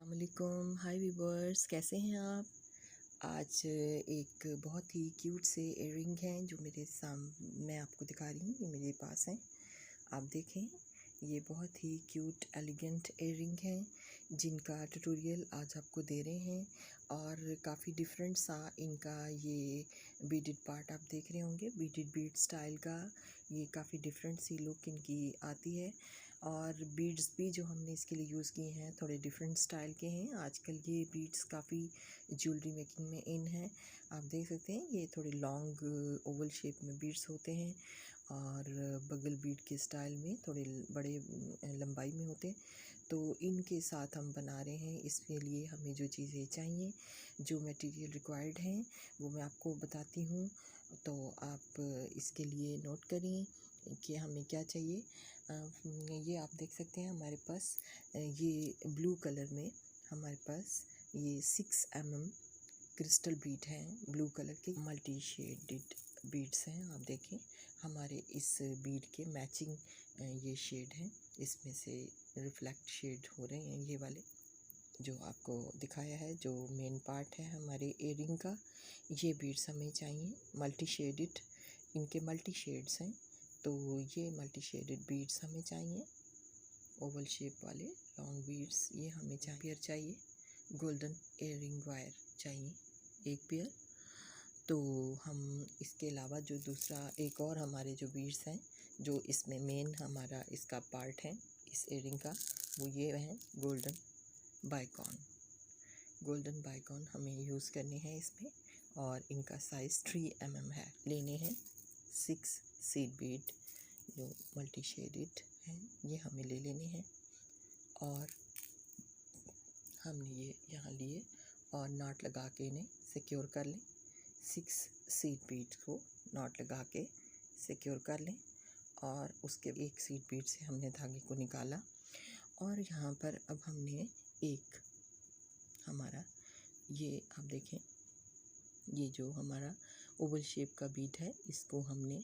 अस्सलामुअलैकुम, हाय व्यूवर्स, कैसे हैं आप। आज एक बहुत ही क्यूट से इयररिंग हैं जो मैं आपको दिखा रही हूँ। ये मेरे पास हैं, आप देखें। ये बहुत ही क्यूट एलिगेंट इयररिंग हैं जिनका ट्यूटोरियल आज आपको दे रहे हैं। और काफ़ी डिफरेंट सा इनका ये बीडेड पार्ट आप देख रहे होंगे, बीडेड बीड स्टाइल का। ये काफ़ी डिफरेंट सी लुक इनकी आती है। और बीड्स भी जो हमने इसके लिए यूज़ किए हैं थोड़े डिफरेंट स्टाइल के हैं। आजकल ये बीड्स काफ़ी ज्वेलरी मेकिंग में इन है। आप देख सकते हैं ये थोड़े लॉन्ग ओवल शेप में बीड्स होते हैं और बगल बीड के स्टाइल में थोड़े बड़े लंबाई में होते हैं। तो इनके साथ हम बना रहे हैं। इसके लिए हमें जो चीज़ें चाहिए, जो मटेरियल रिक्वायर्ड हैं, वो मैं आपको बताती हूँ। तो आप इसके लिए नोट करें कि हमें क्या चाहिए। ये आप देख सकते हैं हमारे पास ये ब्लू कलर में हमारे पास ये 6 mm क्रिस्टल बीड हैं। ब्लू कलर के मल्टी शेडेड बीड्स हैं। आप देखें हमारे इस बीड के मैचिंग ये शेड हैं। इसमें से रिफ्लेक्ट शेड हो रहे हैं ये वाले जो आपको दिखाया है, जो मेन पार्ट है हमारे इयररिंग का। ये बीड्स हमें चाहिए मल्टी शेडेड, इनके मल्टी शेड्स हैं। तो ये मल्टी शेडेड बीड्स हमें चाहिए, ओवल शेप वाले लॉन्ग बीड्स ये हमें चाहिए। गोल्डन इयररिंग वायर चाहिए एक पेयर। तो हम इसके अलावा जो दूसरा एक और हमारे जो बीड्स हैं जो इसमें मेन हमारा इसका पार्ट है इस इयररिंग का, वो ये हैं गोल्डन बाइकॉन। गोल्डन बाइकॉन हमें यूज़ करने हैं इसमें। और इनका साइज़ 3 mm है। लेने हैं 6 सीड बीड जो मल्टी शेडेड हैं, ये हमें ले लेने हैं। और हमने ये यहाँ लिए और नॉट लगा के इन्हें सिक्योर कर लें। 6 सीड बीड को नॉट लगा के सिक्योर कर लें। और उसके एक सीड बीड से हमने धागे को निकाला। और यहाँ पर अब हमने एक हमारा ये आप देखें, ये जो हमारा ओवल शेप का बीड है, इसको हमने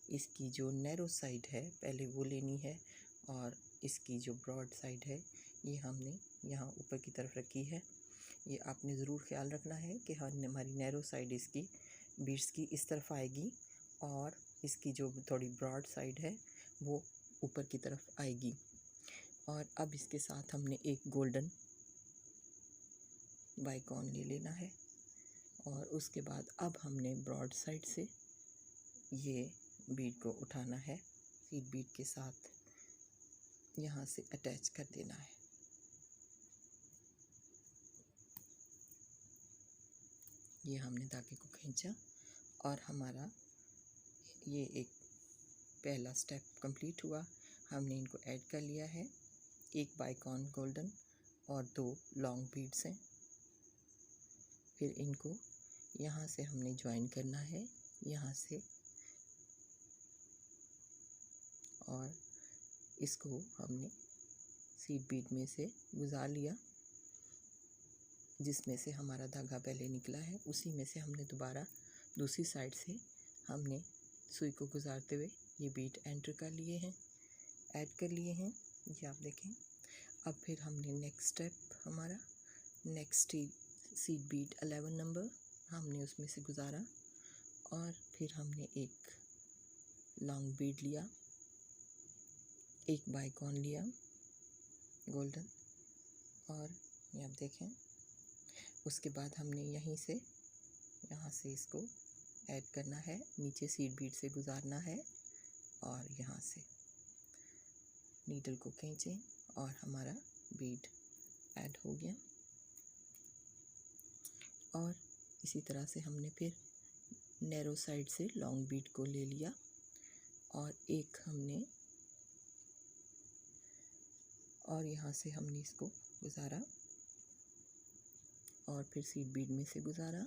इसकी जो नैरो साइड है पहले वो लेनी है। और इसकी जो ब्रॉड साइड है ये हमने यहाँ ऊपर की तरफ रखी है। ये आपने ज़रूर ख्याल रखना है कि हमारी नैरो साइड इसकी बीड्स की इस तरफ आएगी और इसकी जो थोड़ी ब्रॉड साइड है वो ऊपर की तरफ आएगी। और अब इसके साथ हमने एक गोल्डन बाइकॉन ले लेना है। और उसके बाद अब हमने ब्रॉड साइड से ये बीड को उठाना है, सीड बीड के साथ यहाँ से अटैच कर देना है। ये हमने धागे को खींचा और हमारा ये एक पहला स्टेप कंप्लीट हुआ। हमने इनको ऐड कर लिया है। एक बाइकॉन गोल्डन और 2 लॉन्ग बीड्स हैं। फिर इनको यहाँ से हमने ज्वाइन करना है, यहाँ से, और इसको हमने सीड बीड में से गुजार लिया जिसमें से हमारा धागा पहले निकला है। उसी में से हमने दोबारा दूसरी साइड से हमने सुई को गुजारते हुए ये बीड एंटर कर लिए हैं, ऐड कर लिए हैं। ये आप देखें। अब फिर हमने नेक्स्ट स्टेप हमारा नेक्स्ट सीड बीड 11 नंबर हमने उसमें से गुजारा। और फिर हमने एक लॉन्ग बीड लिया, एक बाइकॉन लिया गोल्डन, और ये आप देखें। उसके बाद हमने यहाँ से इसको ऐड करना है, नीचे सीड बीड से गुजारना है और यहाँ से नीडल को खींचें और हमारा बीड ऐड हो गया। और इसी तरह से हमने फिर नैरो साइड से लॉन्ग बीड को ले लिया और एक हमने, और यहाँ से हमने इसको गुजारा और फिर सीड बीड में से गुजारा।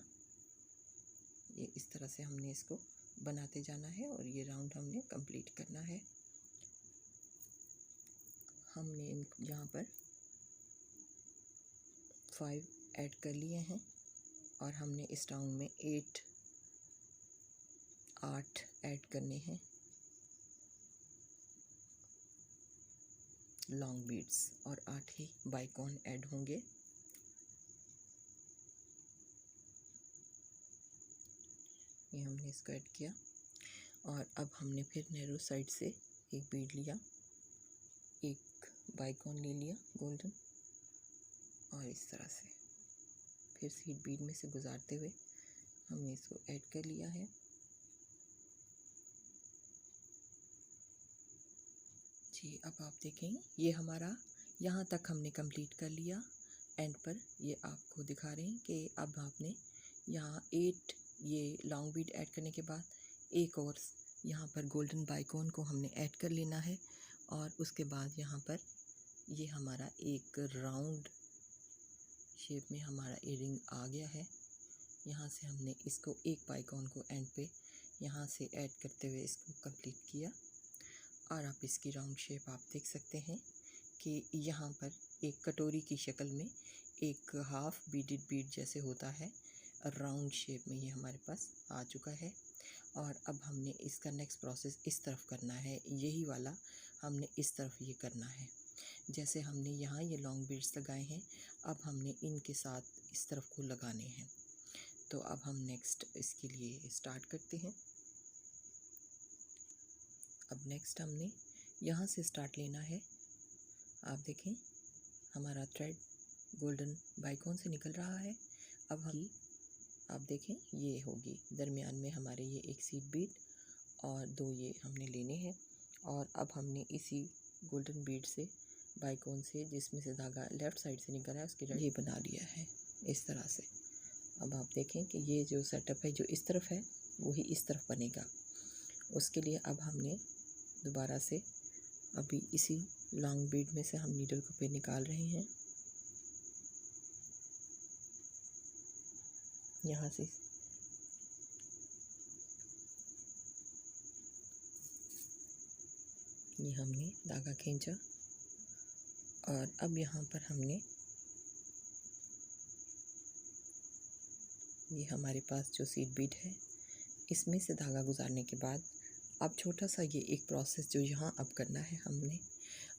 ये इस तरह से हमने इसको बनाते जाना है और ये राउंड हमने कंप्लीट करना है। हमने यहाँ पर 5 ऐड कर लिए हैं और हमने इस राउंड में 8 ऐड करने हैं लॉन्ग बीड्स, और 8 ही बाइकॉन ऐड होंगे। ये हमने इसको ऐड किया और अब हमने फिर नैरो साइड से एक बीड लिया, एक बाइकॉन ले लिया गोल्डन, और इस तरह से फिर सीड बीड में से गुजारते हुए हमने इसको ऐड कर लिया है। जी अब आप देखें, ये हमारा यहाँ तक हमने कंप्लीट कर लिया। एंड पर ये आपको दिखा रहे हैं कि अब आपने यहाँ 8 ये लॉन्ग बीड ऐड करने के बाद एक और यहाँ पर गोल्डन बाइकॉन को हमने ऐड कर लेना है, और उसके बाद यहाँ पर ये हमारा एक राउंड शेप में हमारा इयररिंग आ गया है। यहाँ से हमने इसको एक बाइकॉन को एंड पे यहाँ से ऐड करते हुए इसको कंप्लीट किया, और आप इसकी राउंड शेप आप देख सकते हैं कि यहाँ पर एक कटोरी की शक्ल में एक हाफ बीडेड बीड जैसे होता है, राउंड शेप में ये हमारे पास आ चुका है। और अब हमने इसका नेक्स्ट प्रोसेस इस तरफ करना है, यही वाला हमने इस तरफ ये करना है। जैसे हमने यहाँ ये लॉन्ग बीड्स लगाए हैं, अब हमने इनके साथ इस तरफ को लगाने हैं। तो अब हम नेक्स्ट इसके लिए स्टार्ट करते हैं। अब नेक्स्ट हमने यहाँ से स्टार्ट लेना है। आप देखें हमारा थ्रेड गोल्डन बाइकॉन से निकल रहा है। अब हम आप देखें ये होगी दरमियान में हमारे ये एक सीड बीड और 2 ये हमने लेने हैं, और अब हमने इसी गोल्डन बीड से बाइकॉन से जिसमें से धागा लेफ़्ट साइड से निकल रहा है उसके ये बना लिया है इस तरह से। अब आप देखें कि ये जो सेटअप है जो इस तरफ है वही इस तरफ बनेगा। उसके लिए अब हमने दोबारा से अभी इसी लॉन्ग बीड में से हम नीडल को पे निकाल रहे हैं। यहाँ से ये हमने धागा खींचा, और अब यहाँ पर हमने ये हमारे पास जो सीड बीड है इसमें से धागा गुजारने के बाद अब छोटा सा ये एक प्रोसेस जो यहाँ अब करना है हमने,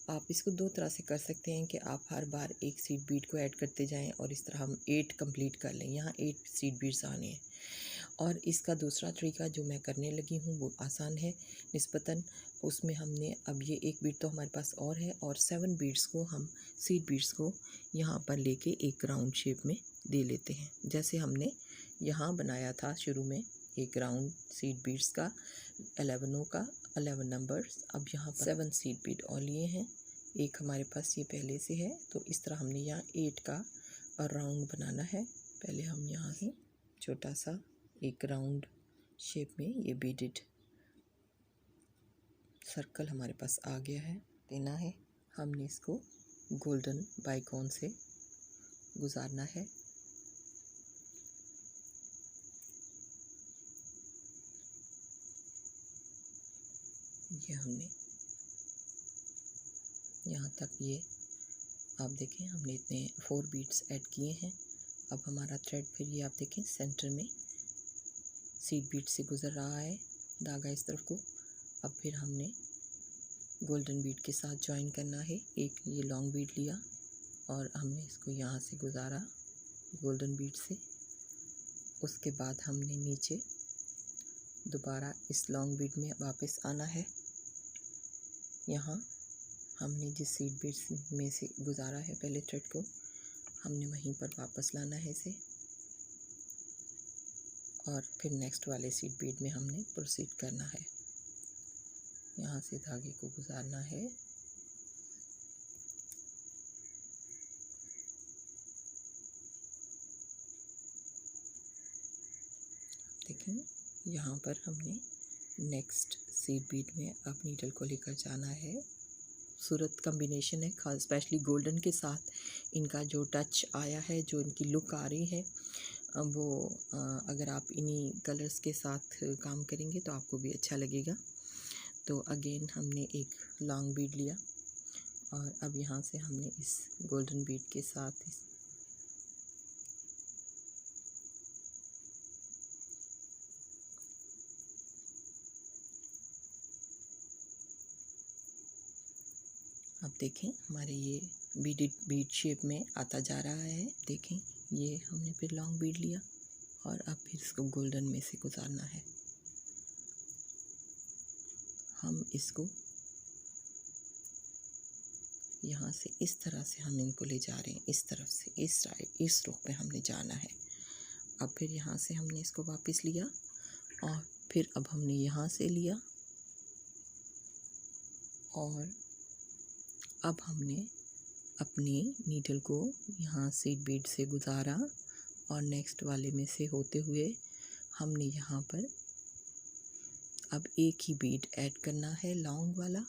आप इसको 2 तरह से कर सकते हैं कि आप हर बार एक सीड बीड को ऐड करते जाएं और इस तरह हम 8 कंप्लीट कर लें। यहाँ 8 सीड बीड्स आने हैं। और इसका दूसरा तरीका जो मैं करने लगी हूँ वो आसान है निस्बतन। उसमें हमने अब ये एक बीड तो हमारे पास और है, और 7 बीड्स को हम सीड बीड्स को यहाँ पर लेके एक राउंड शेप में दे लेते हैं। जैसे हमने यहाँ बनाया था शुरू में एक राउंड सीड बीड्स का 11 नंबर्स, अब यहाँ पर 7 सीड बीड और लिए हैं। एक हमारे पास ये पहले से है, तो इस तरह हमने यहाँ 8 का राउंड बनाना है। पहले हम यहाँ से छोटा सा एक राउंड शेप में ये बीडेड सर्कल हमारे पास आ गया है, देना है। हमने इसको गोल्डन बाइकॉन से गुजारना है। ये हमने यहाँ तक ये आप देखें हमने इतने 4 बीड्स ऐड किए हैं। अब हमारा थ्रेड फिर ये आप देखें सेंटर में सीड बीड से गुज़र रहा है धागा इस तरफ को। अब फिर हमने गोल्डन बीड के साथ ज्वाइन करना है। एक ये लॉन्ग बीड लिया और हमने इसको यहाँ से गुजारा गोल्डन बीड से। उसके बाद हमने नीचे दोबारा इस लॉन्ग बीड में वापस आना है। यहाँ हमने जिस सीड बीड में से गुजारा है पहले थ्रेड को, हमने वहीं पर वापस लाना है इसे, और फिर नेक्स्ट वाले सीड बीड में हमने प्रोसीड करना है। यहाँ से धागे को गुजारना है। देखें यहाँ पर हमने नेक्स्ट सीड बीड में अब नीडल को लेकर जाना है। खूबसूरत कम्बिनेशन है, खास स्पेशली गोल्डन के साथ इनका जो टच आया है, जो इनकी लुक आ रही है वो अगर आप इन्हीं कलर्स के साथ काम करेंगे तो आपको भी अच्छा लगेगा। तो अगेन हमने एक लॉन्ग बीड लिया और अब यहाँ से हमने इस गोल्डन बीड के साथ अब देखें हमारे ये बीड शेप में आता जा रहा है। देखें ये हमने फिर लॉन्ग बीड लिया और अब फिर इसको गोल्डन में से गुजारना है। हम इसको यहाँ से इस तरह से हम इनको ले जा रहे हैं, इस तरफ से, इस साइड, इस रुख पे हमने जाना है। अब फिर यहाँ से हमने इसको वापस लिया और फिर अब हमने यहाँ से लिया और अब हमने अपनी नीडल को यहाँ से बीड से गुजारा और नेक्स्ट वाले में से होते हुए हमने यहाँ पर अब एक ही बीड ऐड करना है, लॉन्ग वाला।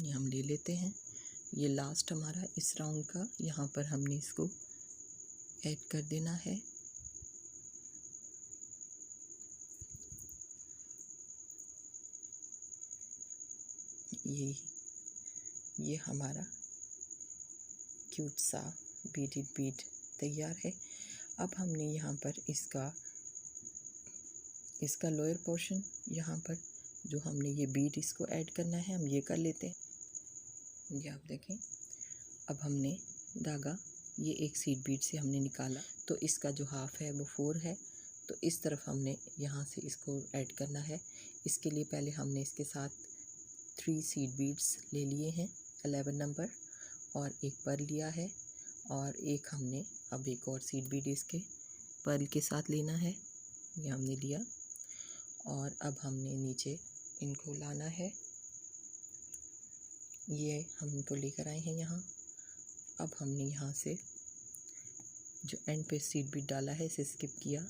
ये हम ले लेते हैं, ये लास्ट हमारा इस राउंड का, यहाँ पर हमने इसको ऐड कर देना है। ये हमारा क्यूट सा बीडेड बीड तैयार है। अब हमने यहाँ पर इसका लोअर पोर्शन, यहाँ पर जो हमने ये बीड इसको ऐड करना है, हम ये कर लेते हैं। ये आप देखें, अब हमने धागा ये एक सीड बीड से हमने निकाला, तो इसका जो हाफ है वो 4 है, तो इस तरफ हमने यहाँ से इसको ऐड करना है। इसके लिए पहले हमने इसके साथ 3 सीड बीड्स ले लिए हैं 11 नंबर और एक पर्ल लिया है और एक हमने अब एक और सीड बीड इसके पर्ल के साथ लेना है। ये हमने लिया और अब हमने नीचे इनको लाना है। ये हम इनको लेकर आए हैं यहाँ। अब हमने यहाँ से जो एंड पे सीड बीड डाला है इसे स्किप किया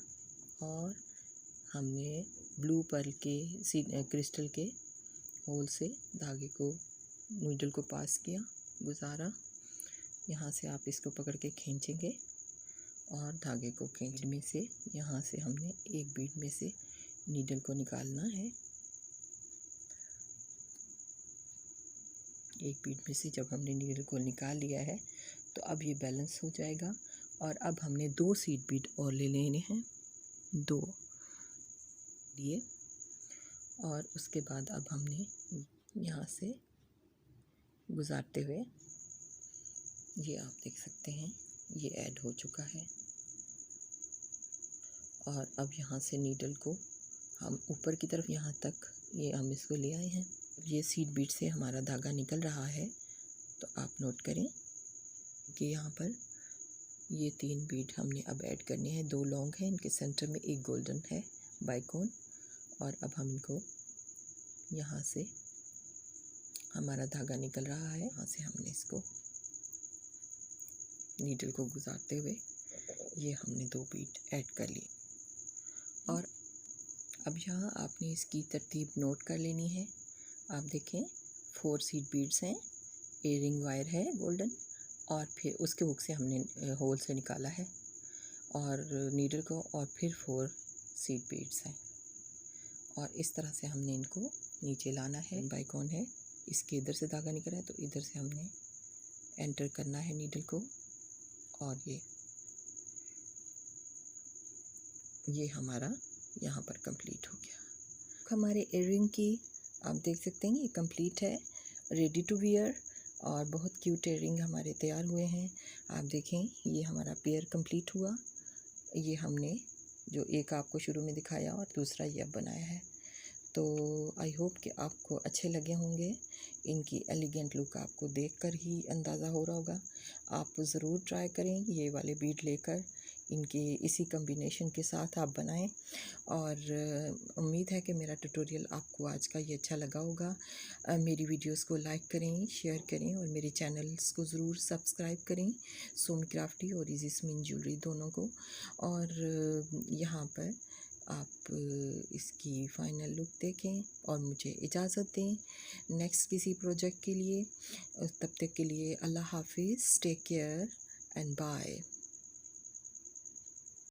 और हमने ब्लू पर्ल के क्रिस्टल के होल से धागे को, नीडल को पास किया, गुजारा। यहाँ से आप इसको पकड़ के खींचेंगे और धागे को खींच में से यहाँ से हमने एक बीड में से नीडल को निकालना है। एक बीड में से जब हमने नीडल को निकाल लिया है तो अब ये बैलेंस हो जाएगा और अब हमने 2 सीड बीड और ले लेने हैं, 2 लिए। और उसके बाद अब हमने यहाँ से गुजारते हुए, ये आप देख सकते हैं ये ऐड हो चुका है और अब यहाँ से नीडल को हम ऊपर की तरफ यहाँ तक ये हम इसको ले आए हैं। ये सीड बीड से हमारा धागा निकल रहा है, तो आप नोट करें कि यहाँ पर ये 3 बीड हमने अब ऐड करने हैं। 2 लॉन्ग हैं, इनके सेंटर में एक गोल्डन है बाइकोन और अब हम इनको यहाँ से, हमारा धागा निकल रहा है, यहाँ से हमने इसको नीडल को गुजारते हुए ये हमने 2 बीड ऐड कर लिए। और अब यहाँ आपने इसकी तरतीब नोट कर लेनी है। आप देखें 4 सीड बीड्स हैं, एयरिंग वायर है गोल्डन और फिर उसके हुक से हमने होल से निकाला है और नीडल को, और फिर 4 सीड बीड्स हैं और इस तरह से हमने इनको नीचे लाना है। बाइकॉन है, इसके इधर से धागा निकला है तो इधर से हमने एंटर करना है नीडल को और ये हमारा यहाँ पर कंप्लीट हो गया। हमारे इयररिंग की आप देख सकते हैं ये कंप्लीट है, रेडी टू वियर और बहुत क्यूट इयररिंग हमारे तैयार हुए हैं। आप देखें ये हमारा पेयर कंप्लीट हुआ। ये हमने जो एक आपको शुरू में दिखाया और दूसरा ये अब बनाया है, तो आई होप कि आपको अच्छे लगे होंगे। इनकी एलिगेंट लुक आपको देखकर ही अंदाज़ा हो रहा होगा। आप ज़रूर ट्राई करें, ये वाले बीड लेकर इनके इसी कॉम्बिनेशन के साथ आप बनाएं और उम्मीद है कि मेरा ट्यूटोरियल आपको आज का ये अच्छा लगा होगा। मेरी वीडियोस को लाइक करें, शेयर करें और मेरे चैनल्स को ज़रूर सब्सक्राइब करें, सोमी क्राफ्टी और इजी स्मिन ज्वेलरी दोनों को। और यहाँ पर आप इसकी फ़ाइनल लुक देखें और मुझे इजाज़त दें नेक्स्ट किसी प्रोजेक्ट के लिए। तब तक के लिए अल्लाह हाफिज़, टेक केयर एंड बाय।